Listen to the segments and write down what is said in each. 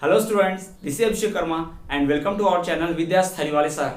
Hello students, this is Abhishek Karma and welcome to our channel विद्यास थलीवाले sir.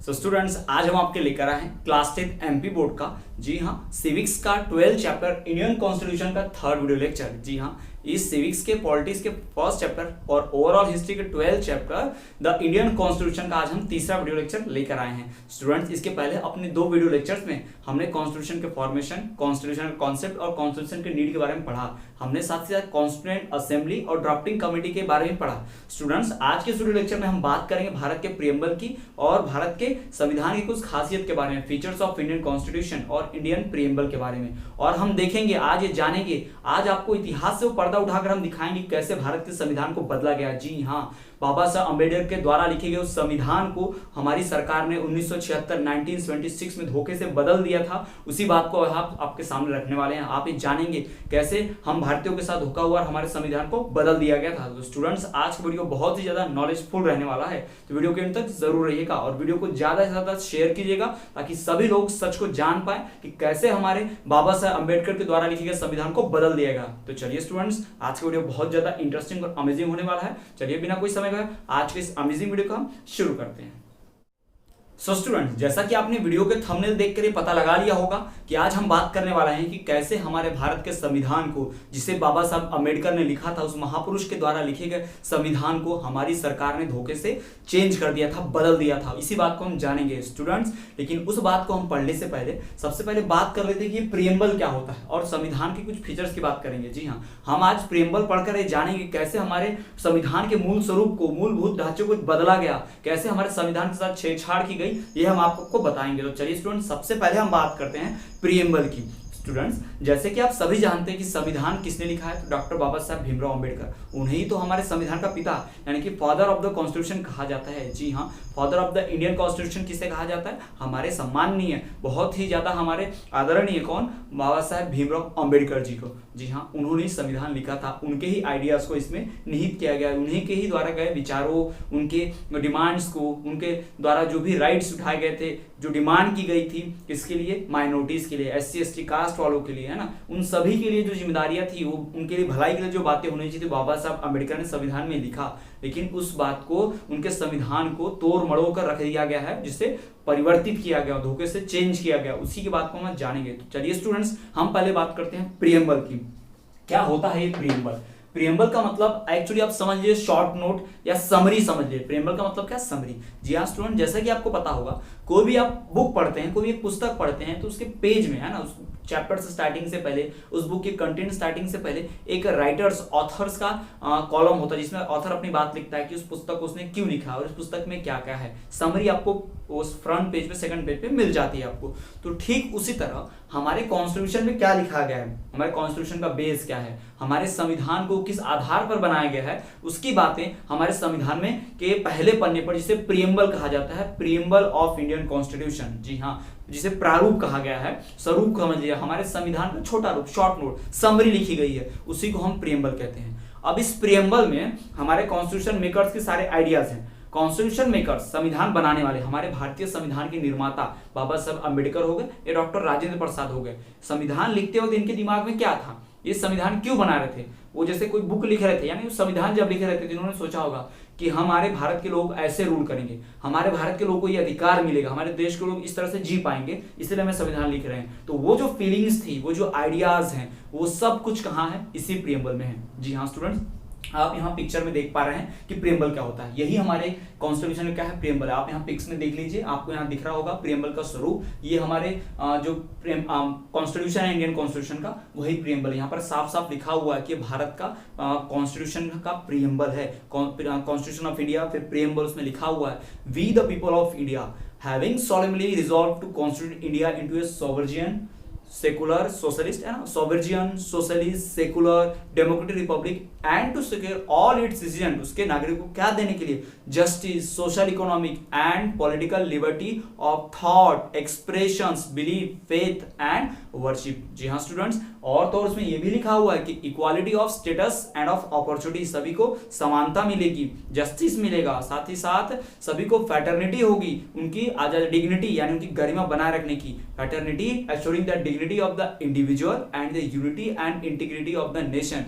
So students, आज हम आपके लेकर आए हैं क्लास 10 एमपी बोर्ड का, जी हाँ, सिविक्स का 12 चैप्टर इंडियन कॉन्स्टिट्यूशन का थर्ड वीडियो लेक्चर। जी हाँ, इस सिविक्स के पॉलिटिक्स के फर्स्ट चैप्टर और ओवरऑल हिस्ट्री के 12 चैप्टर द इंडियन कॉन्स्टिट्यूशन का आज हम तीसरा वीडियो लेक्चर लेकर आए हैं। स्टूडेंट्स, इसके पहले अपने दो वीडियो लेक्चर्स में हमने कॉन्स्टिट्यूशन के फॉर्मेशन, कॉन्स्टिट्यूशन का कॉन्सेप्ट और कॉन्स्टिट्यूशन के नीड के बारे में पढ़ा। हमने साथ ही साथ कॉन्स्टिट्यूएंट असेंबली और ड्राफ्टिंग कमेटी के बारे में पढ़ा। स्टूडेंट्स, आज के वीडियो लेक्चर में हम बात करेंगे भारत के प्रियम्बल की और भारत के संविधान की कुछ खासियत के बारे में, फीचर्स ऑफ इंडियन कॉन्स्टिट्यूशन और इंडियन प्रियम्बल के बारे में। और हम देखेंगे, आज ये जानेंगे, आज आपको इतिहास से वो पर्दा उठाकर हम दिखाएंगे कैसे भारत के संविधान को बदला गया। जी हाँ, बाबा साहब अम्बेडकर के द्वारा लिखे गए उस संविधान को हमारी सरकार ने 1976 में धोखे से बदल दिया था। उसी बात को आपके सामने रखने वाले हैं। आप ये जानेंगे कैसे हम भारतीयों के साथ धोखा हुआ और हमारे संविधान को बदल दिया गया था। तो स्टूडेंट्स, आज का वीडियो बहुत ही ज्यादा नॉलेजफुल रहने वाला है, तो वीडियो के अंत तक जरूर रहिएगा और वीडियो को ज्यादा से ज्यादा शेयर कीजिएगा ताकि सभी लोग सच को जान पाए कि कैसे हमारे बाबा साहब अम्बेडकर के द्वारा लिखे गए संविधान को बदल दिया गया। तो चलिए स्टूडेंट्स, आज का वीडियो बहुत ज्यादा इंटरेस्टिंग और अमेजिंग होने वाला है। चलिए बिना कोई समय गए आज के इस अमेजिंग वीडियो को हम शुरू करते हैं। सो स्टूडेंट्स, जैसा कि आपने वीडियो के थंबनेल देखकर ये पता लगा लिया होगा कि आज हम बात करने वाला हैं कि कैसे हमारे भारत के संविधान को, जिसे बाबा साहब अम्बेडकर ने लिखा था, उस महापुरुष के द्वारा लिखे गए संविधान को हमारी सरकार ने धोखे से चेंज कर दिया था, बदल दिया था। इसी बात को हम जानेंगे स्टूडेंट्स। लेकिन उस बात को हम पढ़ने से पहले सबसे पहले बात कर लेते हैं कि प्रियम्बल क्या होता है और संविधान के कुछ फीचर्स की बात करेंगे। जी हाँ, हम आज प्रियम्बल पढ़कर ये जानेंगे कैसे हमारे संविधान के मूल स्वरूप को, मूलभूत ढांचे को बदला गया, कैसे हमारे संविधान के साथ छेड़छाड़ की गई, ये हम आपको बताएंगे। तो चलिए स्टूडेंट, सबसे पहले हम बात करते हैं प्रियम्बल की। स्टूडेंट्स, जैसे कि आप सभी जानते हैं कि संविधान किसने लिखा है, तो डॉक्टर बाबा साहब भीमराव अंबेडकर। उन्हें ही तो हमारे संविधान का पिता यानी कि फादर ऑफ द कॉन्स्टिट्यूशन कहा जाता है। जी हाँ, father of the Indian constitution किसे कहा जाता है? हमारे सम्माननीय, बहुत ही ज्यादा हमारे आदरणीय कौन, बाबा साहब भीमराव अंबेडकर जी को। जी हाँ, उन्होंने संविधान लिखा था, उनके ही आइडियाज को इसमें निहित किया गया, उन्हीं के ही द्वारा गए विचारों, उनके डिमांड्स को, उनके द्वारा जो भी राइट्स उठाए गए थे, जो डिमांड की गई थी, किसके लिए? माइनॉरिटीज के लिए, SC ST कास्ट वालों के लिए, है ना, उन सभी के लिए जो जिम्मेदारियां थी, वो उनके लिए भलाई के लिए जो बातें होनी चाहिए, बाबा साहब अम्बेडकर ने संविधान में लिखा। लेकिन उस बात को, उनके संविधान को तोड़ मड़ोड़ कर रख दिया गया है, जिसे परिवर्तित किया गया, धोखे से चेंज किया गया। उसी की बात को हम जानेंगे। तो चलिए स्टूडेंट्स, हम पहले बात करते हैं प्रियम्बल की। क्या होता है ये प्रियम्बल? प्रियम्बल का मतलब एक्चुअली आप समझ लीजिए शॉर्ट नोट या समरी समझ लीजिए। प्रियम्बल का मतलब क्या? समरी। जी हाँ स्टूडेंट, जैसा कि आपको पता होगा, कोई भी आप बुक पढ़ते हैं, कोई भी एक पुस्तक पढ़ते हैं, तो उसके पेज में, है ना, उस चैप्टर से स्टार्टिंग से पहले, उस बुक के कंटेंट स्टार्टिंग से पहले एक राइटर्स, ऑथर्स का कॉलम होता है, जिसमें ऑथर अपनी बात लिखता है कि उस पुस्तक को उसने क्यों लिखा और उस पुस्तक में क्या क्या है। समरी आपको उस फ्रंट पेज पे, सेकंड पेज पे मिल जाती है आपको। तो ठीक उसी तरह हमारे कॉन्स्टिट्यूशन में क्या लिखा गया है, हमारे कॉन्स्टिट्यूशन का बेस क्या है, हमारे संविधान को किस आधार पर बनाया गया है, उसकी बातें हमारे संविधान में के पहले पन्ने पर, जिसे प्रियम्बल कहा जाता है, प्रियम्बल ऑफ इंडियन कॉन्स्टिट्यूशन। जी हाँ, जिसे प्रारूप कहा गया है, स्वरूप समझ लिया, हमारे संविधान का छोटा रूप, शॉर्ट नोट, समरी लिखी गई है, उसी को हम प्रियम्बल कहते हैं। अब इस प्रियम्बल में हमारे कॉन्स्टिट्यूशन मेकर्स के सारे आइडियाज हैं। कॉन्स्टिट्यूशन मेकर्स, संविधान बनाने वाले, हमारे भारतीय संविधान के निर्माता बाबा साहब अम्बेडकर हो गए, ये डॉक्टर राजेंद्र प्रसाद हो गए। संविधान लिखते वक्त इनके दिमाग में क्या था, ये संविधान क्यों बना रहे थे? वो जैसे कोई बुक लिख रहे थे, यानी संविधान जब लिख रहे थे, जिन्होंने सोचा होगा कि हमारे भारत के लोग ऐसे रूल करेंगे, हमारे भारत के लोगों को ये अधिकार मिलेगा, हमारे देश के लोग इस तरह से जी पाएंगे, इसलिए हमें संविधान लिख रहे हैं। तो वो जो फीलिंग्स थी, वो जो आइडियाज हैं, वो सब कुछ कहाँ है? इसी प्रियम्बल में है। जी हाँ स्टूडेंट्स, आप यहाँ पिक्चर में देख पा रहे हैं कि प्रियम्बल क्या होता है। यही हमारे कॉन्स्टिट्यूशन में क्या है? प्रियम्बल है। आप यहाँ पिक्स में देख लीजिए, आपको यहाँ दिख रहा होगा प्रियम्बल का स्वरूप। ये हमारे जो कॉन्स्टिट्यूशन है इंडियन कॉन्स्टिट्यूशन का, वही प्रियम्बल। यहाँ पर साफ साफ लिखा हुआ है कि भारत का कॉन्स्टिट्यूशन का प्रियम्बल है, कॉन्स्टिट्यूशन ऑफ इंडिया, फिर प्रियम्बल उसमें लिखा हुआ है, we the people of India having solemnly resolved to constitute India into a sovereign, secular socialist, है ना, sovereign, socialist, secular, democratic republic, and to secure all its citizen, उसके नागरिकों को क्या देने के लिए? Justice, social, economic and political liberty of thought, expressions, belief, faith and worship. जी हाँ स्टूडेंट्स, और तो उसमें यह भी लिखा हुआ है कि equality of status end of opportunity, सभी को समानता मिलेगी, जस्टिस मिलेगा, साथ ही साथ सभी को फैटर्निटी होगी, उनकी आजाद, डिग्निटी यानी उनकी गरिमा बनाए रखने की, fraternity assuring the dignity of the individual and the unity and integrity of the nation.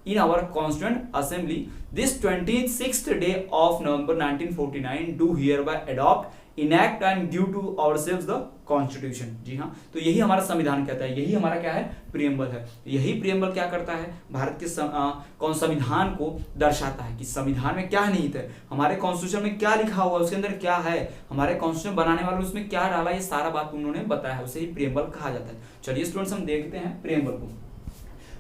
in our Constituent Assembly this 26th day of November 1949 do hereby adopt, enact and give to ourselves the Constitution। जी हाँ, तो यही हमारा संविधान कहता है, यही हमारा क्या है, प्रियम्बल है। यही प्रियम्बल क्या करता है, भारत के संविधान को दर्शाता है कि संविधान में क्या निहित है, हमारे कॉन्स्टिट्यूशन में क्या लिखा हुआ है, उसके अंदर क्या है, हमारे कॉन्स्टिट्यूशन बनाने वाले उसमें क्या डाला, ये सारा बात उन्होंने बताया है, उसे ही प्रियम्बल कहा जाता है। चलिए स्टूडेंट्स हम देखते हैं प्रियम्बल को।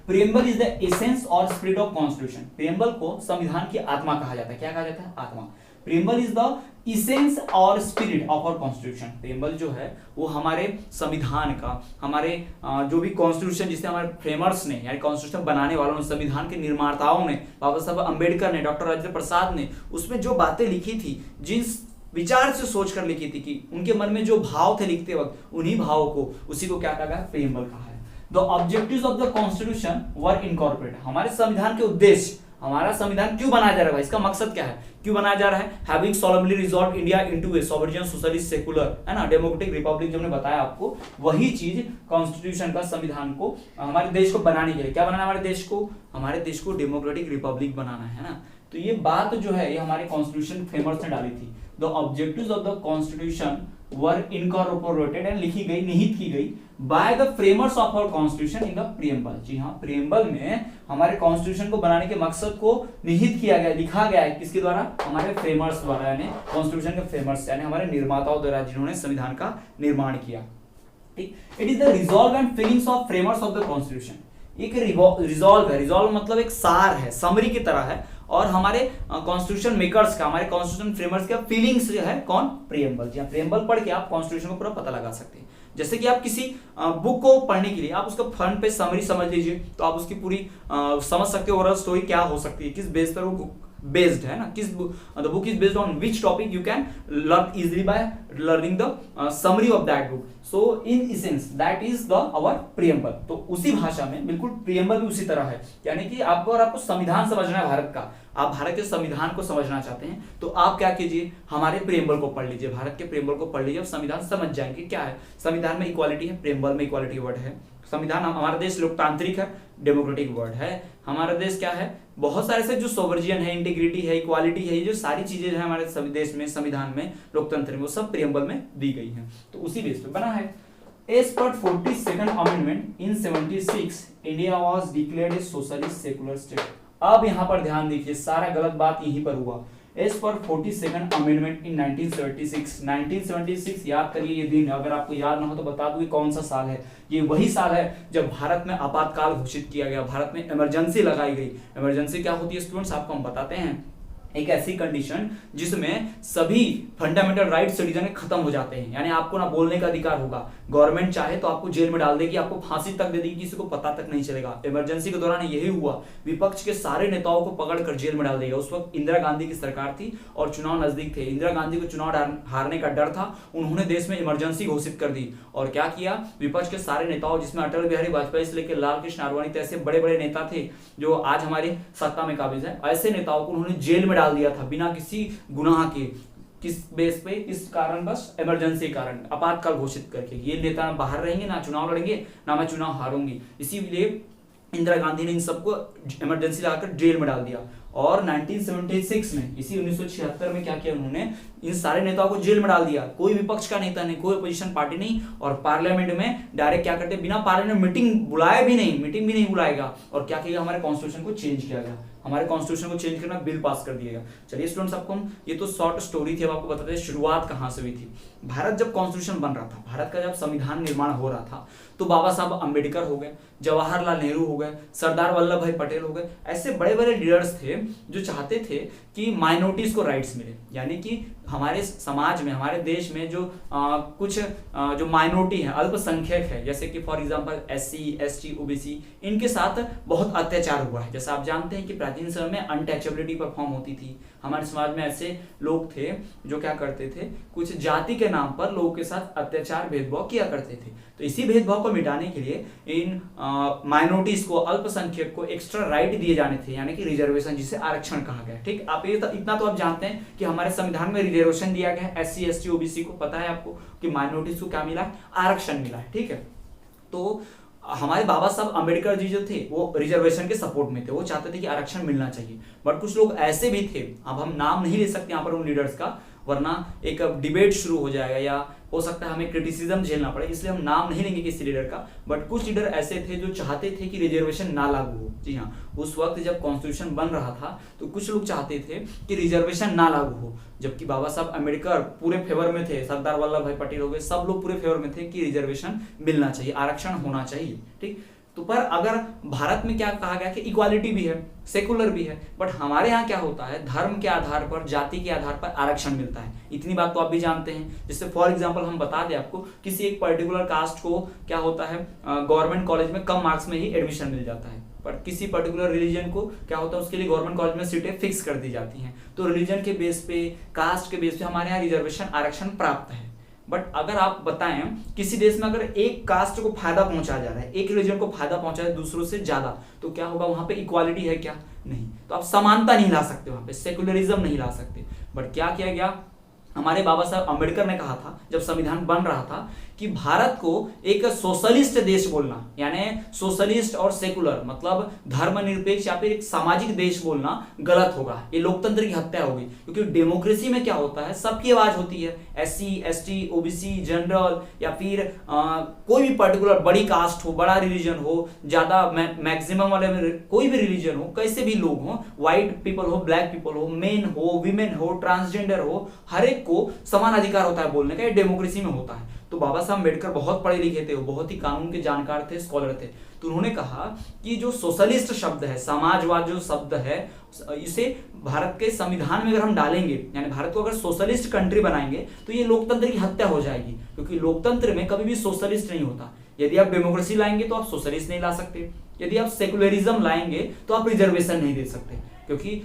प्रियम्बल इज द एसेंस और स्पिरिट ऑफ कॉन्स्टिट्यूशन। प्रियम्बल को संविधान की आत्मा कहा जाता है। क्या कहा जाता है, आत्मा। प्रियम्बल इज द इसेंस और spirit of our constitution. Preamble जो है वो हमारे संविधान का, हमारे जो भी कॉन्स्टिट्यूशन जिसे हमारे फ्रेमर्स ने यानी कॉन्स्टिट्यूशन बनाने वालों ने, संविधान के निर्माताओं ने, बाबा साहब अम्बेडकर ने, डॉक्टर राजेंद्र प्रसाद ने, उसमें जो बातें लिखी थी, जिस विचार से सोचकर लिखी थी, कि उनके मन में जो भाव थे लिखते वक्त, उन्हीं भावों को, उसी को क्या कहा गया, प्रियम्बल कहा है। The objectives of the constitution were incorporate. हमारे संविधान के उद्देश्य, हमारा संविधान क्यों बनाया जा रहा है, इसका मकसद क्या है, क्यों बनाया जा रहा है। Having solemnly resolve India into a sovereign socialist secular, है ना, डेमोक्रेटिक रिपब्लिक, जो हमने बताया आपको, वही चीज कॉन्स्टिट्यूशन का, संविधान को, हमारे देश को बनाने के लिए क्या बनाना है, हमारे देश को डेमोक्रेटिक रिपब्लिक बनाना है ना। तो ये बात जो है ये हमारे कॉन्स्टिट्यूशन फ्रेमर्स ने डाली थी। The objectives of the constitution were incorporated and लिखी गई, निहित की गई by the framers of our constitution in the preamble. जी हाँ, प्रियम्बल में हमारे कॉन्स्टिट्यूशन को बनाने के मकसद को निहित किया गया, लिखा गया है, किसके द्वारा, हमारे फ्रेमर्स द्वारा, यानी कॉन्स्टिट्यूशन के फ्रेमर्स यानी हमारे निर्माताओं द्वारा, जिन्होंने संविधान का निर्माण किया। ठीक, it is the resolve and feelings of framers of the constitution. एक रिजॉल्व है, रिजॉल्व मतलब एक सार है, समरी की तरह है, और हमारे कॉन्स्टिट्यूशन मेकर्स का, हमारे कॉन्स्टिट्यूशन फ्रेमर्स का फीलिंग्स जो है, कौन, प्रियम्बल। जी, प्रियम्बल पढ़ के आप कॉन्स्टिट्यूशन को पूरा पता लगा सकते हैं। जैसे कि आप किसी बुक को पढ़ने के लिए आप उसका फ्रंट पे समरी समझ लीजिए, तो आप उसकी पूरी समझ सकते हो ओवरऑल स्टोरी क्या हो सकती है, किस बेस पर वो बेस्ड है ना, किस the book is based on which topic, you can learn easily by learning the summary of that book. So in essence that is the our preamble. तो उसी भाषा में बिल्कुल प्रियम्बल भी उसी तरह है, यानी कि आपको, और आपको संविधान समझना है भारत का, आप भारत के संविधान को समझना चाहते हैं, तो आप क्या कीजिए, हमारे प्रियम्बल को पढ़ लीजिए, भारत के प्रियम्बल को पढ़ लीजिए, आप संविधान समझ जाएंगे क्या है। संविधान में इक्वालिटी है, प्रियम्बल में इक्वालिटी वर्ड है। संविधान, हमारा देश लोकतांत्रिक है, डेमोक्रेटिक वर्ड है। हमारा देश क्या है, बहुत सारे से जो सोवर्जियन है, इंटीग्रिटी है, इक्वालिटी है, ये जो सारी चीजें हैं हमारे देश में, संविधान में, लोकतंत्र में, वो सब प्रियम्बल में दी गई हैं। तो उसी बेस पे बना है। As per 42nd amendment in 76, India was declared a socialist secular state। अब यहाँ पर ध्यान दीजिए, सारा गलत बात यहीं पर हुआ। As per 42nd amendment in 1976 याद करिए ये दिन, अगर आपको याद ना हो तो बता दूं कौन सा साल है। ये वही साल है जब भारत में आपातकाल घोषित किया गया, भारत में इमरजेंसी लगाई गई। इमरजेंसी क्या होती है स्टूडेंट्स, आपको हम बताते हैं, एक ऐसी कंडीशन जिसमें सभी फंडामेंटल राइट सिटीजन खत्म हो जाते हैं, यानी आपको ना बोलने का अधिकार होगा, गवर्नमेंट चाहे तो आपको जेल में डाल देगी, आपको फांसी तक दे देगी, किसी को पता तक नहीं चलेगा। इमरजेंसी के दौरान यही हुआ, विपक्ष के सारे नेताओं को पकड़कर जेल में डाल देगा। उस वक्त इंदिरा गांधी की सरकार थी और चुनाव नजदीक थे, इंदिरा गांधी को चुनाव हारने का डर था, उन्होंने देश में इमरजेंसी घोषित कर दी। और क्या किया, विपक्ष के सारे नेताओं, जिसमें अटल बिहारी वाजपेयी से लेकर लाल कृष्ण आडवाणी ऐसे बड़े बड़े नेता थे जो आज हमारे सत्ता में काबिज है, ऐसे नेताओं को उन्होंने जेल में डाल दिया था बिना किसी गुनाह के। किस बेस पे, इस कारण, बस इमरजेंसी कारण, आपातकाल घोषित करके, ये नेता बाहर रहेंगे, ना चुनाव लड़ेंगे, ना मैं चुनाव हारूंगी। इसीलिए इंदिरा गांधी ने इन सबको इमरजेंसी लगाकर जेल में डाल दिया। और 1976 में, इसी 1976 में क्या किया उन्होंने, इन सारे नेताओं को जेल में डाल दिया। कोई विपक्ष का नेता नहीं, कोई अपोजिशन पार्टी नहीं, और पार्लियामेंट में डायरेक्ट क्या करते, बिना पार्लियामेंट मीटिंग बुलाए भी नहीं, मीटिंग भी नहीं बुलाएगा, और क्या किया, हमारे कॉन्स्टिट्यूशन को चेंज किया गया, हमारे कॉन्स्टिट्यूशन को चेंज करना, बिल पास कर दिया गया। चलिए स्टूडेंट्स, आपको ये तो शॉर्ट स्टोरी थी, अब आपको बताते हैं शुरुआत कहां से हुई थी। भारत जब कॉन्स्टिट्यूशन बन रहा था, भारत का जब संविधान निर्माण हो रहा था, तो बाबा साहब अम्बेडकर हो गए, जवाहरलाल नेहरू हो गए, सरदार वल्लभ भाई पटेल हो गए, ऐसे बड़े बड़े लीडर्स थे जो चाहते थे कि माइनॉरिटीज को राइट्स मिले, यानी कि हमारे समाज में, हमारे देश में जो कुछ जो माइनॉरिटी है, अल्पसंख्यक है, जैसे कि for example SC, ST, OBC, इनके साथ बहुत अत्याचार हुआ है। जैसे आप जानते हैं कि प्राचीन समय में अनटचेबिलिटी परफॉर्म होती थी। हमारे समाज में ऐसे लोग थे जो क्या करते थे, कुछ जाति के नाम पर लोगों के साथ अत्याचार, भेदभाव किया करते थे। तो इसी भेदभाव को मिटाने के लिए इन माइनॉरिटीज को, अल्पसंख्यक को एक्स्ट्रा राइट दिए जाने थे, यानी कि रिजर्वेशन, जिसे आरक्षण कहा गया। ठीक, आप ये इतना तो आप जानते हैं कि हमारे संविधान में रिजर्वेशन दिया गया है, SC, ST, OBC को। पता है आपको कि माइनॉरिटीज को क्या मिला है, आरक्षण मिला है। ठीक है, तो हमारे बाबा साहब अम्बेडकर जी जो थे वो रिजर्वेशन के सपोर्ट में थे, वो चाहते थे कि आरक्षण मिलना चाहिए। बट कुछ लोग ऐसे भी थे, अब हम नाम नहीं ले सकते यहाँ पर उन लीडर्स का, वरना एक डिबेट शुरू हो जाएगा या हो सकता है हमें क्रिटिसिज्म झेलना पड़े, इसलिए हम नाम नहीं लेंगे किसी लीडर का। बट कुछ लीडर ऐसे थे जो चाहते थे कि रिजर्वेशन ना लागू हो। जी हाँ, उस वक्त जब कॉन्स्टिट्यूशन बन रहा था तो कुछ लोग चाहते थे कि रिजर्वेशन ना लागू हो, जबकि बाबा साहब अम्बेडकर पूरे फेवर में थे, सरदार वल्लभ भाई पटेल हो गए, सब लोग पूरे फेवर में थे कि रिजर्वेशन मिलना चाहिए, आरक्षण होना चाहिए। ठीक, तो पर अगर भारत में क्या कहा गया कि इक्वालिटी भी है, सेकुलर भी है, बट हमारे यहाँ क्या होता है, धर्म के आधार पर, जाति के आधार पर आरक्षण मिलता है। इतनी बात तो आप भी जानते हैं। जैसे फॉर एग्जांपल हम बता दें आपको, किसी एक पर्टिकुलर कास्ट को क्या होता है, गवर्नमेंट कॉलेज में कम मार्क्स में ही एडमिशन मिल जाता है, बट किसी पर्टिकुलर रिलीजन को क्या होता है, उसके लिए गवर्नमेंट कॉलेज में सीटें फिक्स कर दी जाती हैं। तो रिलीजन के बेस पे, कास्ट के बेस पे हमारे यहाँ रिजर्वेशन आरक्षण प्राप्त है। बट अगर आप बताएं किसी देश में अगर एक कास्ट को फायदा पहुंचाया जा रहा है, एक रिलीजन को फायदा पहुंचा है दूसरों से ज्यादा, तो क्या होगा, वहां पे इक्वालिटी है क्या? नहीं। तो आप समानता नहीं ला सकते, वहां पे सेकुलरिज्म नहीं ला सकते। बट क्या किया गया, हमारे बाबा साहब अम्बेडकर ने कहा था जब संविधान बन रहा था कि भारत को एक सोशलिस्ट देश बोलना, यानी सोशलिस्ट और सेकुलर मतलब धर्मनिरपेक्ष या फिर एक सामाजिक देश बोलना गलत होगा, ये लोकतंत्र की हत्या होगी। क्योंकि डेमोक्रेसी में क्या होता है, सबकी आवाज होती है, SC ST OBC जनरल या फिर कोई भी पर्टिकुलर बड़ी कास्ट हो, बड़ा रिलीजन हो, ज्यादा मैक्सिमम वाले कोई भी रिलीजन हो, कैसे भी लोग हो, व्हाइट पीपल हो, ब्लैक पीपल हो, मेन हो, वीमेन हो, ट्रांसजेंडर हो, हर एक को समान अधिकार होता है बोलने का, ये डेमोक्रेसी में होता है। तो बाबा साहब अम्बेडकर बहुत पढ़े लिखे थे, वो बहुत ही कानून के जानकार थे, स्कॉलर थे। तो उन्होंने कहा कि जो सोशलिस्ट शब्द है, समाजवाद जो शब्द है, इसे भारत के संविधान में अगर हम डालेंगे, यानी भारत को अगर सोशलिस्ट कंट्री बनाएंगे, तो ये लोकतंत्र की हत्या हो जाएगी। क्योंकि लोकतंत्र में कभी भी सोशलिस्ट नहीं होता। यदि आप डेमोक्रेसी लाएंगे तो आप सोशलिस्ट नहीं ला सकते, यदि आप सेकुलरिज्म लाएंगे तो आप रिजर्वेशन नहीं दे सकते। क्योंकि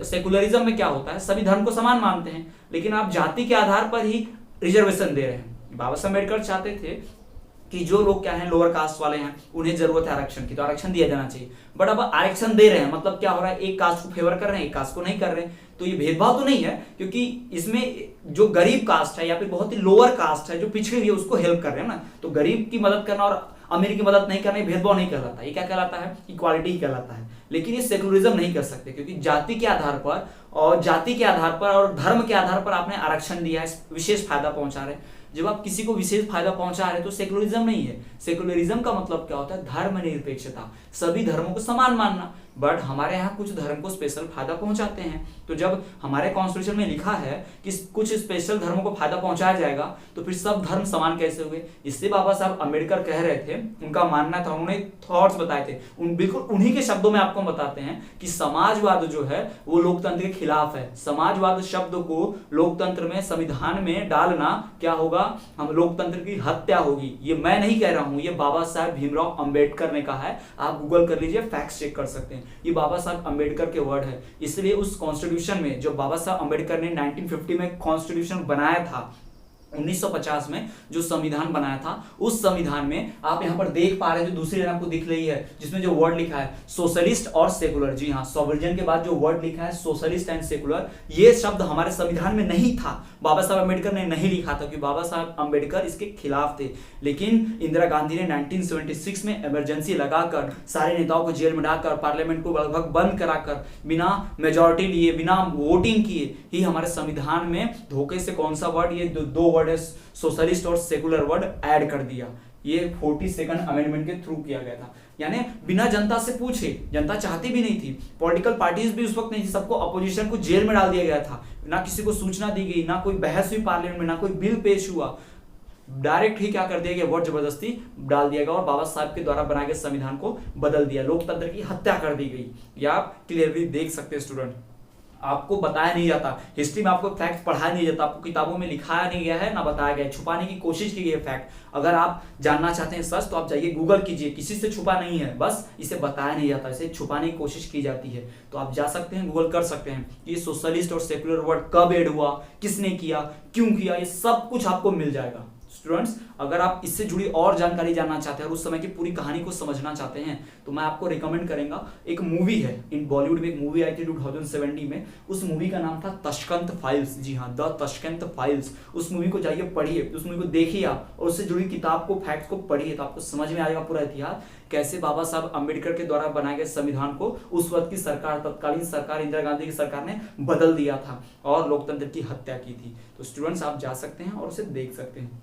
सेकुलरिज्म में क्या होता है, सभी धर्म को समान मानते हैं, लेकिन आप जाति के आधार पर ही रिजर्वेशन दे रहे हैं। बाबा साहब अम्बेडकर चाहते थे कि जो लोग क्या हैं, लोअर कास्ट वाले हैं, उन्हें जरूरत है आरक्षण की, तो आरक्षण दिया जाना चाहिए। बट अब आरक्षण दे रहे हैं, मतलब क्या हो रहा है, एक कास्ट को फेवर कर रहे हैं, एक कास्ट को नहीं कर रहे हैं। तो ये भेदभाव तो नहीं है, क्योंकि इसमें जो गरीब कास्ट है या फिर बहुत ही लोअर कास्ट है, जो पिछड़ी हुई है, उसको हेल्प कर रहे हैं ना। तो गरीब की मदद करना और अमीर की मदद नहीं करना, भेदभाव नहीं कहलाता, ये क्या कहलाता है, इक्वालिटी ही कहलाता है। लेकिन ये सेकुलरिज्म नहीं कर सकते, क्योंकि जाति के आधार पर और जाति के आधार पर और धर्म के आधार पर आपने आरक्षण दिया है, विशेष फायदा पहुंचा रहे। जब आप किसी को विशेष फायदा पहुंचा रहे तो सेकुलरिज्म नहीं है। सेकुलरिज्म का मतलब क्या होता है, धर्मनिरपेक्षता, सभी धर्मों को समान मानना। बट हमारे यहाँ कुछ धर्म को स्पेशल फायदा पहुंचाते हैं। तो जब हमारे कॉन्स्टिट्यूशन में लिखा है कि कुछ स्पेशल धर्मों को फायदा पहुंचाया जाएगा, तो फिर सब धर्म समान कैसे हुए? इससे बाबा साहब अम्बेडकर कह रहे थे, उनका मानना था, उन्होंने थॉट्स बताए थे, बिल्कुल उन्हीं के शब्दों में आपको बताते हैं कि समाजवाद जो है वो लोकतंत्र के खिलाफ है। समाजवाद शब्द को लोकतंत्र में, संविधान में डालना क्या होगा, हम लोकतंत्र की हत्या होगी। ये मैं नहीं कह रहा हूं, ये बाबा साहब भीमराव अंबेडकर ने कहा है। आप गूगल कर लीजिए, फैक्ट चेक कर सकते हैं, ये बाबा साहब अंबेडकर के वर्ड है। इसलिए उस कॉन्स्टिट्यूशन में जो बाबा साहब अंबेडकर ने 1950 में कॉन्स्टिट्यूशन बनाया था, 1950 में जो संविधान बनाया था, उस संविधान में आप यहां पर देख पा रहे हैं, जो दूसरी लाइन आपको दिख रही है, जिसमें जो वर्ड लिखा है सोशलिस्ट और सेकुलर। जी हाँ, सॉवरेन के बाद जो वर्ड लिखा है सोशलिस्ट एंड सेकुलर, ये शब्द हमारे संविधान में नहीं था, बाबा साहब अम्बेडकर ने नहीं लिखा था, क्योंकि बाबा साहब अम्बेडकर इसके खिलाफ थे। लेकिन इंदिरा गांधी ने 1976 में इमरजेंसी लगाकर, सारे नेताओं को जेल में डालकर, पार्लियामेंट को लगभग बंद कराकर, बिना मेजोरिटी लिए, बिना वोटिंग किए ही हमारे संविधान में धोखे से कौन सा वर्ड, ये दो वर्ड है, सोशलिस्ट और सेकुलर वर्ड ऐड कर दिया। ये 42nd अमेंडमेंट के थ्रू किया गया था, यानी बिना जनता से पूछे, जनता चाहती भी नहीं थी, पॉलिटिकल पार्टीज भी उस वक्त नहीं थी, सबको अपोजिशन को जेल में डाल दिया गया था, ना किसी को सूचना दी गई, ना कोई बहस हुई पार्लियामेंट में, ना कोई बिल पेश हुआ, डायरेक्ट ही क्या कर दिया गया, वोट जबरदस्ती डाल दिया गया और बाबा साहब के द्वारा बनाए गए संविधान को बदल दिया, लोकतंत्र की हत्या कर दी गई। यह आप क्लियरली देख सकते हैं स्टूडेंट। आपको बताया नहीं जाता, हिस्ट्री में आपको फैक्ट पढ़ाया नहीं जाता, आपको किताबों में लिखाया नहीं गया है, ना बताया गया है, छुपाने की कोशिश की गई है फैक्ट। अगर आप जानना चाहते हैं सच, तो आप जाइए गूगल कीजिए, किसी से छुपा नहीं है, बस इसे बताया नहीं जाता, इसे छुपाने की कोशिश की जाती है। तो आप जा सकते हैं, गूगल कर सकते हैं, ये सोशलिस्ट और सेकुलर वर्ड कब ऐड हुआ, किसने किया, क्यों किया, ये सब कुछ आपको मिल जाएगा। स्टूडेंट्स, अगर आप इससे जुड़ी और जानकारी जानना चाहते हैं और उस समय की पूरी कहानी को समझना चाहते हैं तो मैं आपको रिकमेंड करूंगा, एक मूवी है इन बॉलीवुड में, एक मूवी आई थी 2070 में, उस मूवी का नाम था तशकंत फाइल्स। जी हाँ, द तशकंत फाइल्स। उस मूवी को जाइए पढ़िए, उस मूवी को देखिए आप और उससे जुड़ी किताब को, फैक्ट्स को पढ़िए तो आपको समझ में आएगा पूरा इतिहास, कैसे बाबा साहब अम्बेडकर के द्वारा बनाए गए संविधान को उस वक्त की सरकार, तत्कालीन सरकार इंदिरा गांधी की सरकार ने बदल दिया था और लोकतंत्र की हत्या की थी। तो स्टूडेंट्स आप जा सकते हैं और उसे देख सकते हैं।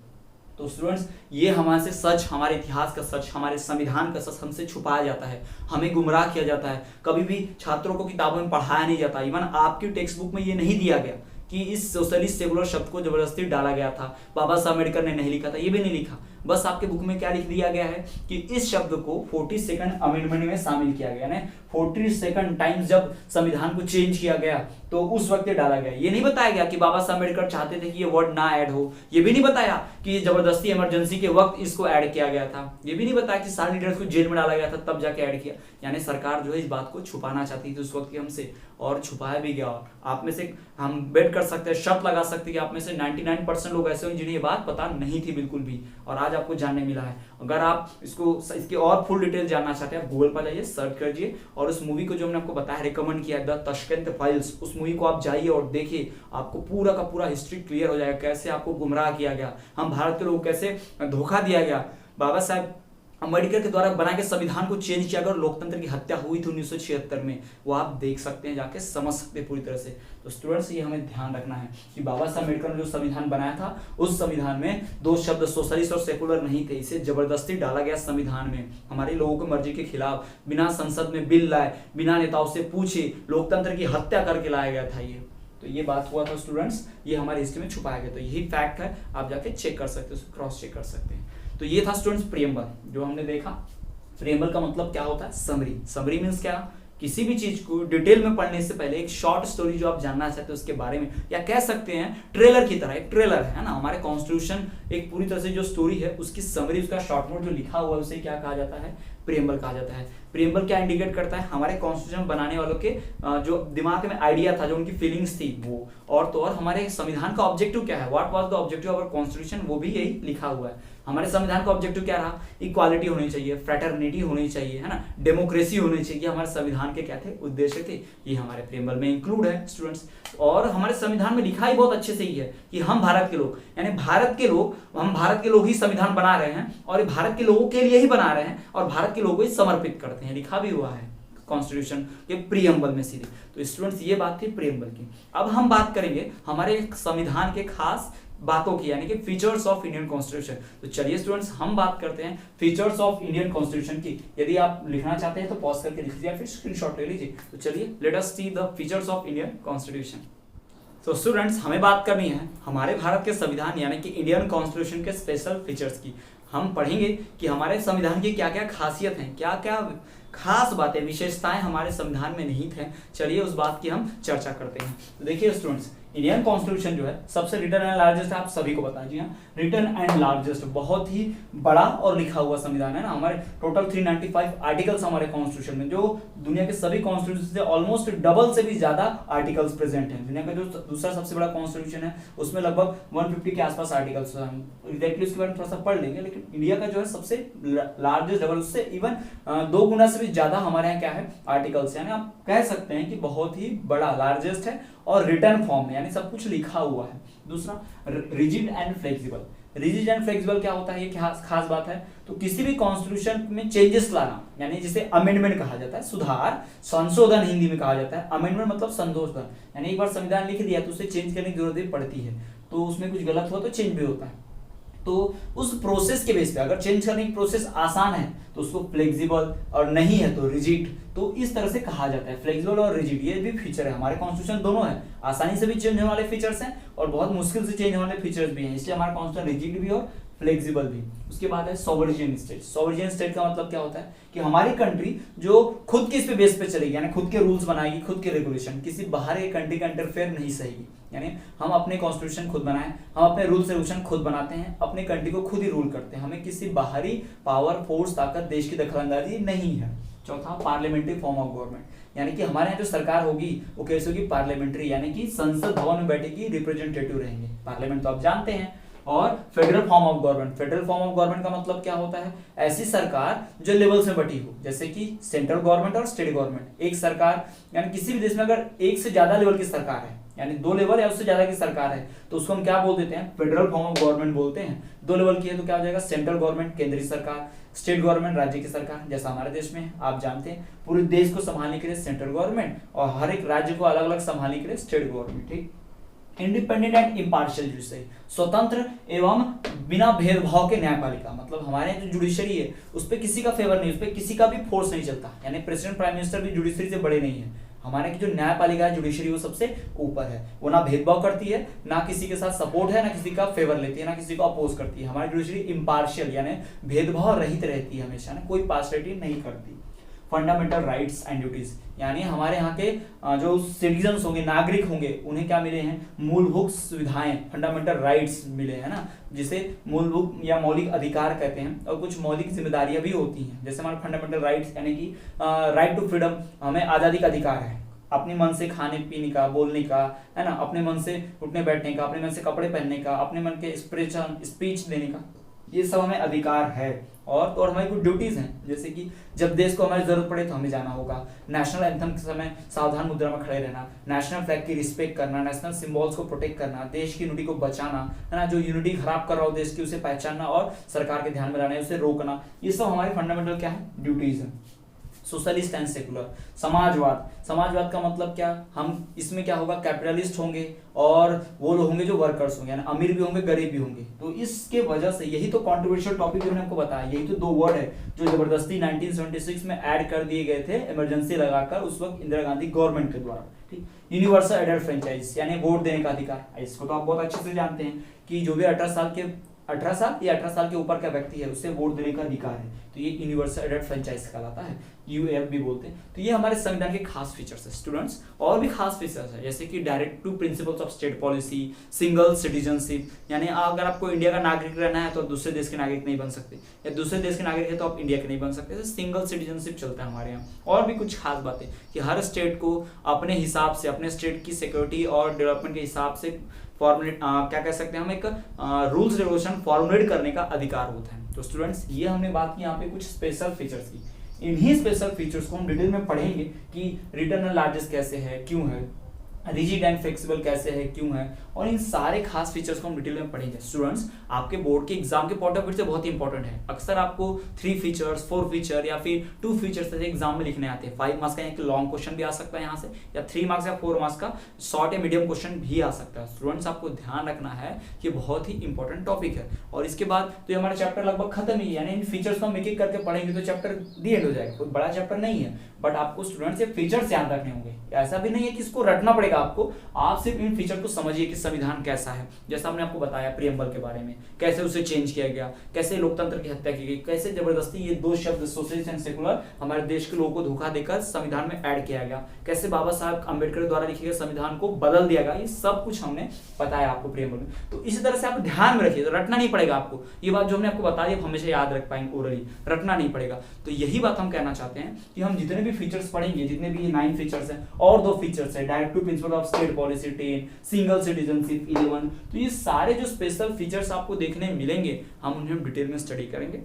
तो स्टूडेंट्स ये हमारे से सच, हमारे इतिहास का सच, हमारे संविधान का सच हमसे छुपाया जाता है, हमें गुमराह किया जाता है। कभी भी छात्रों को किताबों में पढ़ाया नहीं जाता। इवन आपकी टेक्स्ट बुक में ये नहीं दिया गया कि इस सोशलिस्ट सेकुलर शब्द को जबरदस्ती डाला गया था, बाबा साहब अम्बेडकर ने नहीं लिखा था, ये भी नहीं लिखा। बस आपके बुक में क्या लिख दिया गया है कि इस शब्द को 42nd अमेंडमेंट में शामिल किया गया, यानी 42nd टाइम्स जब संविधान को चेंज किया गया तो उस वक्त ये डाला गया। ये नहीं बताया गया कि बाबा साहब अम्बेडकर चाहते थे कि ये वर्ड ना ऐड हो, ये भी नहीं बताया कि जबरदस्ती इमरजेंसी के वक्त इसको ऐड किया गया था, ये भी नहीं बताया कि सारे लीडर्स को जेल में डाला गया था तब जाके ऐड किया। यानी सरकार जो है इस बात को छुपाना चाहती थी उस वक्त की हमसे, और छुपाया भी गया। और आप में से हम बेट कर सकते हैं, शर्त लगा सकते हैं कि आप में से 99% लोग ऐसे होंगे जिन्हें ये बात पता नहीं थी बिल्कुल भी, और आज आपको जानने मिला है। अगर आप इसकी और फुल डिटेल जानना चाहते हैं, गूगल पर जाइए, सर्च करिए और उस मूवी को जो हमने आपको बताया, रिकमेंड किया द तशकंत फाइल्स, उस मूवी को आप जाइए और देखिए, आपको पूरा का पूरा हिस्ट्री क्लियर हो जाएगा, कैसे आपको गुमराह किया गया, हम भारत के लोग कैसे धोखा दिया गया, बाबा साहब अम्बेडकर के द्वारा बनाए गए संविधान को चेंज किया गया और लोकतंत्र की हत्या हुई थी 1976 में। वो आप देख सकते हैं, जाके समझ सकते हैं पूरी तरह से। तो स्टूडेंट्स ये हमें ध्यान रखना है कि बाबा साहब अम्बेडकर ने जो संविधान बनाया था उस संविधान में दो शब्द सोशलिस्ट और सेकुलर नहीं थे, इसे जबरदस्ती डाला गया संविधान में, हमारी लोगों की मर्जी के खिलाफ, बिना संसद में बिल लाए, बिना नेताओं से पूछे लोकतंत्र की हत्या करके लाया गया था ये। तो ये बात हुआ था स्टूडेंट्स, ये हमारी हिस्ट्री में छुपाया गया। तो यही फैक्ट है, आप जाके चेक कर सकते हो, क्रॉस चेक कर सकते हैं। तो ये था स्टूडेंट्स प्रियम्बल जो हमने देखा। प्रियम्बल का मतलब क्या होता है? समरी। समरी मीन्स क्या? किसी भी चीज को डिटेल में पढ़ने से पहले एक शॉर्ट स्टोरी जो आप जानना चाहते हो उसके बारे में, या कह सकते हैं ट्रेलर की तरह, एक ट्रेलर है ना, हमारे कॉन्स्टिट्यूशन एक पूरी तरह से जो स्टोरी है उसकी समरी, उसका शॉर्ट नोट जो लिखा हुआ है उसे क्या कहा जाता है? प्रियम्बल कहा जाता है। प्रियम्बल क्या इंडिकेट करता है? हमारे कॉन्स्टिट्यूशन बनाने वालों के जो दिमाग में आइडिया था, जो उनकी फीलिंग्स थी वो, और तो और हमारे संविधान का ऑब्जेक्टिव क्या है, what was the objective of our constitution, वो भी यही लिखा हुआ है। हमारे संविधान का ऑब्जेक्टिव क्या रहा? इक्वालिटी होनी चाहिए, फ्रेटर्निटी होनी चाहिए, है ना, डेमोक्रेसी होनी चाहिए, हमारे संविधान के क्या थे? उद्देश्य थे। ये हमारे प्रियम्बल में इंक्लूड है स्टूडेंट्स। और हमारे संविधान में लिखा ही बहुत अच्छे से ही है कि हम भारत के लोग, यानी भारत के लोग, हम भारत के लोग ही संविधान बना रहे हैं और ये भारत के लोगों के लिए ही बना रहे हैं और भारत के लोगों को ही समर्पित करते हैं, लिखा भी हुआ है कॉन्स्टिट्यूशन के प्रियम्बल में सीधे। तो स्टूडेंट्स ये बात थी प्रियम्बल की। अब हम बात करेंगे हमारे संविधान के खास बातों की, यानी कि फीचर्स ऑफ इंडियन कॉन्स्टिट्यूशन। तो चलिए स्टूडेंट्स हम बात करते हैं फीचर्स ऑफ इंडियन कॉन्स्टिट्यूशन की। यदि आप लिखना चाहते हैं तो पॉज करके लिख लीजिए, फिर स्क्रीनशॉट ले लीजिए। तो चलिए let us see the features of Indian constitution. तो स्टूडेंट्स हमें बात करनी है हमारे भारत के संविधान यानी कि इंडियन कॉन्स्टिट्यूशन के स्पेशल फीचर्स की। हम पढ़ेंगे कि हमारे संविधान की क्या क्या खासियत हैं, क्या क्या खास बातें, विशेषताएं हमारे संविधान में निहित हैं। चलिए उस बात की हम चर्चा करते हैं। तो देखिए स्टूडेंट्स, इंडियन कॉन्स्टिट्यूशन जो है सबसे रिटन एंड लार्जेस्ट है, आप सभी को पता है। रिटन एंड लार्जेस्ट, बहुत ही बड़ा और लिखा हुआ संविधान है ना। हमारे टोटल 395 आर्टिकल्स हमारे कॉन्स्टिट्यूशन में, जो दुनिया के सभी कॉन्स्टिट्यूशन से ऑलमोस्ट डबल से भी ज्यादा आर्टिकल्स प्रेजेंट हैं। दुनिया का जो दूसरा सबसे बड़ा कॉन्स्टिट्यूशन है उसमें लगभग 150 के आसपास आर्टिकल्स हैं। एग्जैक्टली उसके बारे में थोड़ा सा पढ़ लेंगे, लेकिन इंडिया का जो है सबसे लार्जेस्ट डबल, उससे इवन 2 गुना से भी ज्यादा हमारे यहाँ क्या है? आर्टिकल्स। यानी आप कह सकते हैं कि बहुत ही बड़ा, लार्जेस्ट है और रिटन फॉर्म में, यानी सब कुछ लिखा हुआ है। दूसरा, rigid and flexible. Rigid and flexible क्या होता है? ये खास बात है। तो किसी भी कॉन्स्टिट्यूशन में चेंजेस लाना, यानी जिसे अमेंडमेंट कहा जाता है, सुधार, संशोधन हिंदी में कहा जाता है। अमेंडमेंट मतलब संशोधन, यानी एक बार संविधान लिख दिया तो उसे चेंज करने की जरूरत भी पड़ती है, तो उसमें कुछ गलत हुआ तो चेंज भी होता है। तो उस प्रोसेस के बेस पे अगर चेंज करने की प्रोसेस आसान है तो उसको फ्लेक्सिबल, और नहीं है तो रिजिड। तो इस तरह से कहा जाता है, फ्लेक्सिबल और रिजिड, ये भी फीचर है हमारे कॉन्स्टिट्यूशन, दोनों है। आसानी से भी चेंज होने वाले फीचर्स हैं और बहुत मुश्किल से चेंज होने वाले फीचर्स भी हैं, इसलिए हमारा कॉन्स्टिट्यूशन रिजिड भी और फ्लेक्सिबल भी। उसके बाद है सॉवरेन स्टेट। सॉवरेन स्टेट का मतलब क्या होता है? कि हमारी कंट्री जो खुद के इस पे बेस पे चलेगी, यानी खुद के रूल्स बनाएगी, खुद के रेगुलेशन, किसी बाहर के कंट्री का इंटरफेयर नहीं सहेगी। यानी हम अपने कॉन्स्टिट्यूशन खुद बनाएं, हम अपने रूल्स रेगुलेशन खुद बनाते हैं, अपने कंट्री को खुद ही रूल करते हैं, हमें किसी बाहरी पावर, फोर्स, ताकत, देश की दखलंदाजी नहीं है। चौथा, पार्लियामेंट्री फॉर्म ऑफ गवर्नमेंट, यानी कि हमारे यहाँ जो सरकार होगी वो कैसे होगी? पार्लियामेंट्री, यानी कि संसद भवन में बैठेगी, रिप्रेजेंटेटिव रहेंगे। पार्लियामेंट तो आप जानते हैं, और federal form of government. Federal form of government का मतलब क्या होता है? ऐसी सरकार जो लेवल्स में बटी हो, जैसे कि सेंट्रल गवर्नमेंट और स्टेट गवर्नमेंट। एक सरकार यानी किसी भी देश में अगर एक से ज्यादा लेवल की सरकार है, यानी 2 लेवल या उससे ज्यादा की सरकार है, तो उसको हम क्या बोल देते हैं? फेडरल फॉर्म ऑफ गवर्नमेंट बोलते हैं। 2 लेवल की है तो क्या हो जाएगा? सेंट्रल गवर्नमेंट केंद्रीय सरकार, स्टेट गवर्नमेंट राज्य की सरकार। जैसा हमारे देश में आप जानते हैं पूरे देश को संभालने के लिए सेंट्रल गवर्नमेंट और हर एक राज्य को अलग अलग संभालने के लिए स्टेट गवर्नमेंट। ठीक। इंडिपेंडेंट एंड इम्पार्शियल जुडिशरी, स्वतंत्र एवं बिना भेदभाव के न्यायपालिका। मतलब हमारे जो जुडिशरी है उस पर किसी का फेवर नहीं, उस पर किसी का भी फोर्स नहीं चलता, यानी प्रेसिडेंट प्राइम मिनिस्टर भी जुडिशरी से बड़े नहीं है। हमारे की जो न्यायपालिका है जुडिशरी वो सबसे ऊपर है। वो ना भेदभाव करती है, ना किसी के साथ सपोर्ट है, ना किसी का फेवर लेती है, ना किसी को अपोज करती है। हमारी जुडिशरी इम्पार्शियल यानी भेदभाव रहित रहती है हमेशा, ना कोई पार्शियलिटी नहीं करती। फंडामेंटल राइट्स एंड ड्यूटीज, यानी हमारे यहाँ के जो सिटीजन्स होंगे, नागरिक होंगे, उन्हें क्या मिले हैं? मूलभूत सुविधाएं, फंडामेंटल राइट्स मिले हैं ना, जिसे मूलभूत या मौलिक अधिकार कहते हैं। और कुछ मौलिक जिम्मेदारियां भी होती हैं, जैसे हमारे फंडामेंटल राइट्स यानी कि राइट टू फ्रीडम, हमें आज़ादी का अधिकार है अपने मन से खाने पीने का, बोलने का, है ना, अपने मन से उठने बैठने का, अपने मन से कपड़े पहनने का, अपने मन के स्पीच देने का, ये सब हमें अधिकार है। और हमारी कुछ ड्यूटीज हैं, जैसे कि जब देश को हमारी जरूरत पड़े तो हमें जाना होगा, नेशनल एंथम के समय सावधान मुद्रा में खड़े रहना, नेशनल फ्लैग की रिस्पेक्ट करना, नेशनल सिंबल्स को प्रोटेक्ट करना, देश की यूनिटी को बचाना, है ना, जो यूनिटी खराब कर रहा हो देश की उसे पहचानना और सरकार के ध्यान में लाना, उसे रोकना, ये सब हमारी फंडामेंटल क्या है? ड्यूटीज है। सोशलिस्ट एंड सेकुलर, समाजवाद। समाजवाद का मतलब क्या? हम इसमें क्या होगा? कैपिटलिस्ट होंगे और वो लोग होंगे जो वर्कर्स होंगे, यानी अमीर भी होंगे, गरीब भी होंगे। तो इसके वजह से यही तो कंट्रोवर्शियल टॉपिक जो मैंने आपको बताया, यही तो 2 वर्ड है जो जबरदस्ती 1976 में ऐड कर दिए गए थे इमरजेंसी लगाकर उस वक्त इंदिरा गांधी गवर्नमेंट के द्वारा। ठीक। यूनिवर्सल एडल्ट फ्रेंचाइज यानी वोट देने का अधिकार, इसको तो आप बहुत अच्छे से जानते हैं कि जो भी 18 साल या 18 साल के ऊपर का व्यक्ति है उसे वोट देने का अधिकार है, तो ये यूनिवर्सल एडल्ट फ्रेंचाइज कहलाता है, यूएफ भी बोलते हैं। तो ये हमारे संविधान के खास फीचर्स है स्टूडेंट्स। और भी खास फीचर्स है जैसे कि direct to principles of state policy, single citizenship, यानी अगर आपको इंडिया का नागरिक रहना है तो दूसरे देश के नागरिक नहीं बन सकते, या दूसरे देश के नागरिक है तो आप इंडिया के नहीं बन सकते, तो सिंगल सिटीजनशिप चलता है हमारे यहाँ। और भी कुछ खास बातें कि हर स्टेट को अपने हिसाब से, अपने स्टेट की सिक्योरिटी और डेवलपमेंट के हिसाब से फॉर्मुलेट क्या कह सकते हैं हम, एक रूल्स रेगुलेशन फॉर्मुलेट करने का अधिकार होता है। तो स्टूडेंट्स ये हमने बात की यहाँ पे कुछ स्पेशल फीचर्स की। इन्हीं स्पेशल फीचर्स को हम डिटेल में पढ़ेंगे कि रिटर्न एंड लार्जेस्ट कैसे है, क्यों है, रिजिड एंड फ्लेक्सिबल कैसे है, क्यों है, और इन सारे खास फीचर्स को हम डिटेल में पढ़ेंगे। स्टूडेंट्स आपके बोर्ड के एग्जाम के पॉइंट ऑफ व्यू से बहुत ही इंपॉर्टेंट है। अक्सर आपको 3 फीचर्स, 4 फीचर या फिर 2 फीचर्स ऐसे एग्जाम में लिखने आते हैं। 5 मार्क्स का एक लॉन्ग क्वेश्चन भी आ सकता है यहाँ से, या 3 मार्क्स या 4 मार्क्स का शॉर्ट या मीडियम क्वेश्चन भी आ सकता है। स्टूडेंट्स आपको ध्यान रखना है कि बहुत ही इंपॉर्टेंट टॉपिक है। और इसके बाद तो ये हमारा चैप्टर लगभग खत्म ही है, यानी इन फीचर्स को हम एक एक करके पढ़ेंगे तो चैप्टर दी एंड हो जाएगा। कोई बड़ा चैप्टर नहीं है, बट आपको स्टूडेंट्स ये फीचर्स याद रखने होंगे। ऐसा भी नहीं है कि इसको रटना पड़ेगा आपको, आप सिर्फ इन फीचर को समझिए कि संविधान कैसा है। जैसा हमने आपको बताया प्रियम्बल के बारे में, कैसे उसे चेंज किया गया, कैसे लोकतंत्र की हत्या की गई, कैसे जबरदस्ती ये 2 शब्द सोशलिस्ट एंड सेकुलर हमारे देश के लोगों को धोखा देकर संविधान में ऐड किया गया, कैसे बाबा साहब अम्बेडकर द्वारा लिखे गए संविधान को बदल दिया गया, ये सब कुछ हमने बताया आपको प्रियम्बल में। तो इसी तरह से आप ध्यान में रखिए, रटना नहीं पड़ेगा आपको। ये बात जो हमने आपको बताई आप हमेशा याद रख पाएंगे ओरली, रटना नहीं पड़ेगा। तो यही बात हम कहना चाहते हैं कि हम जितने भी फीचर्स पढ़ेंगे, जितने भी 9 फीचर्स हैं और 2 फीचर्स है, direct to principle of state policy 10, single citizenship 11, तो ये सारे जो स्पेशल फीचर्स आपको देखने मिलेंगे हम उन्हें डिटेल में स्टडी करेंगे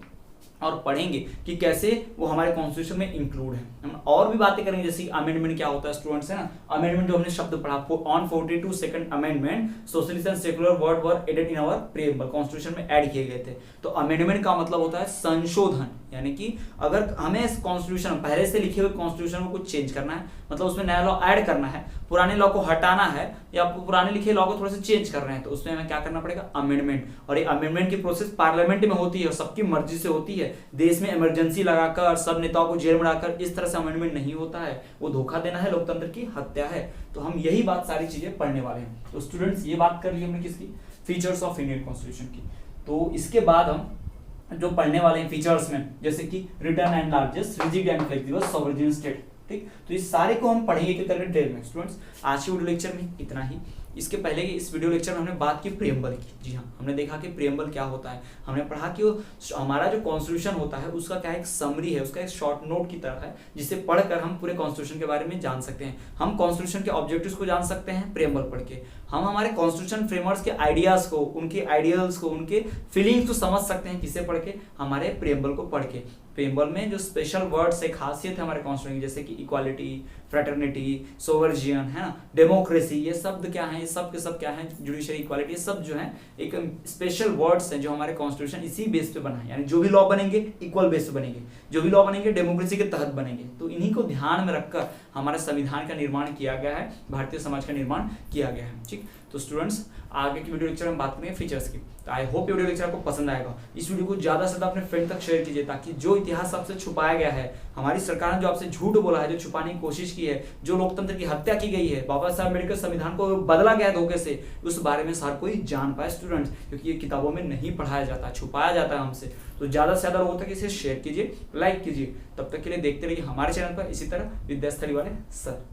और पढ़ेंगे कि कैसे वो हमारे कॉन्स्टिट्यूशन में इंक्लूड है। हम और भी बातें करेंगे जैसे अमेंडमेंट क्या होता है स्टूडेंट्स, है ना। अमेंडमेंट जो हमने शब्द पढ़ा on 42 second amendment socialist and secular word were added in our preamble, constitution में ऐड किए गए थे। तो अमेंडमेंट का मतलब होता है संशोधन, यानी कि अगर हमें इस कॉन्स्टिट्यूशन पहले से लिखे हुए कॉन्स्टिट्यूशन को कुछ चेंज करना है, मतलब उसमें नया लॉ ऐड करना है, पुराने लॉ को हटाना है, या पुराने लिखे लॉ को थोड़ा सा चेंज कर रहे हैं, तो उसमें हमें क्या करना पड़ेगा? अमेंडमेंट। और ये अमेंडमेंट की प्रोसेस पार्लियामेंट में होती है, सबकी मर्जी से होती है। देश में इमरजेंसी लगाकर सब नेताओं को जेल में डालकर इस तरह से अमेंडमेंट नहीं होता है, वो धोखा देना है, लोकतंत्र की हत्या है। तो हम यही बात सारी चीजें पढ़ने वाले हैं। तो स्टूडेंट्स ये बात कर ली हमने किसकी? फीचर्स ऑफ इंडियन कॉन्स्टिट्यूशन की। तो इसके बाद हम जो पढ़ने वाले हैं फीचर्स में, जैसे कि return and largest, rigid and flexible, sovereign state, ठीक। तो इस सारे को हम पढ़ेंगे कि करके डिटेल में। स्टूडेंट्स आज के वीडियो लेक्चर में इतना ही। इसके पहले इस वीडियो लेक्चर में हमने बात की प्रियम्बल की। जी हाँ, हमने देखा कि प्रियम्बल क्या होता है, हमने पढ़ा कि वो हमारा जो कॉन्स्टिट्यूशन होता है उसका क्या एक समरी है, उसका एक शॉर्ट नोट की तरह है, जिसे पढ़कर हम पूरे कॉन्स्टिट्यूशन के बारे में जान सकते हैं। हम कॉन्स्टिट्यूशन के ऑब्जेक्टिव्स को जान सकते हैं प्रियम्बल पढ़ के। हम हमारे कॉन्स्टिट्यूशन फ्रेमवर्क्स के आइडियाज को, उनके आइडियल्स को, उनके फीलिंग्स को समझ सकते हैं किसे पढ़ के, हमारे प्रियम्बल को पढ़ के। प्रियम्बल में जो स्पेशल वर्ड्स है, खासियत है हमारे कॉन्स्टिट्यूशन, जैसे कि इक्वालिटी, फ्रेटर्निटी, सोवर्जियन, है ना, डेमोक्रेसी, ये शब्द क्या है, ये सब के सब क्या है, जुडिशरी, इक्वालिटी, ये सब जो है एक स्पेशल वर्ड्स हैं जो हमारे कॉन्स्टिट्यूशन इसी बेस पे बना है। यानी जो भी लॉ बनेंगे इक्वल बेस पे बनेंगे, जो भी लॉ बनेंगे डेमोक्रेसी के तहत बनेंगे। तो इन्हीं को ध्यान में रखकर हमारे संविधान का निर्माण किया गया है, भारतीय समाज का निर्माण किया गया है। ठीक, तो स्टूडेंट्स आगे की वीडियो लेक्चर में बात करेंगे फीचर्स की। तो आई होप वीडियो लेक्चर आपको पसंद आएगा। इस वीडियो को ज्यादा से ज्यादा अपने फ्रेंड तक शेयर कीजिए, ताकि जो इतिहास आपसे छुपाया गया है, हमारी सरकार ने जो आपसे झूठ बोला है, जो छुपाने की कोशिश की है, जो लोकतंत्र की हत्या की गई है, बाबा साहब अम्बेडकर संविधान को बदला गया धोखे से, उस बारे में हर कोई जान पाए स्टूडेंट्स, क्योंकि ये किताबों में नहीं पढ़ाया जाता, छुपाया जाता है हमसे। तो ज्यादा से ज्यादा लोगों तक इसे शेयर कीजिए, लाइक कीजिए। तब तक के लिए देखते रहिए हमारे चैनल पर इसी तरह विद्यास्थली वाले सर।